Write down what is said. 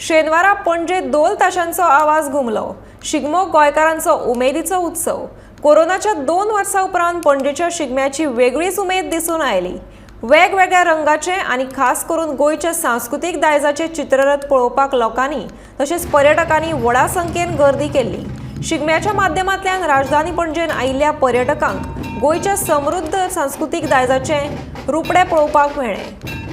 शेनवारा पणजे दोल ताशांचो आवाज घुमलो। शिगमो गोंयकारांचो उमेदीचो उत्सव। कोरोनाच्या 2 वर्सां उपरांत पणजेच्या शिगम्याची वेगळीच उमेद दिसून आयली। वेगवेगळ्या रंगाचे आणि खास करून गोंयच्या सांस्कृतिक दायजाचे चित्ररथ पळोवपाक लोकांनी तशेंच पर्यटकांनी व्हडा संख्येन गर्दी केल्ली। शिगम्याच्या माध्यमांतल्यान राजधानी पणजेन आयिल्ल्या पर्यटकांक गोंयच्या समृद्ध सांस्कृतिक दायजाचे रूपडे पळोवपाक मेळ्ळे।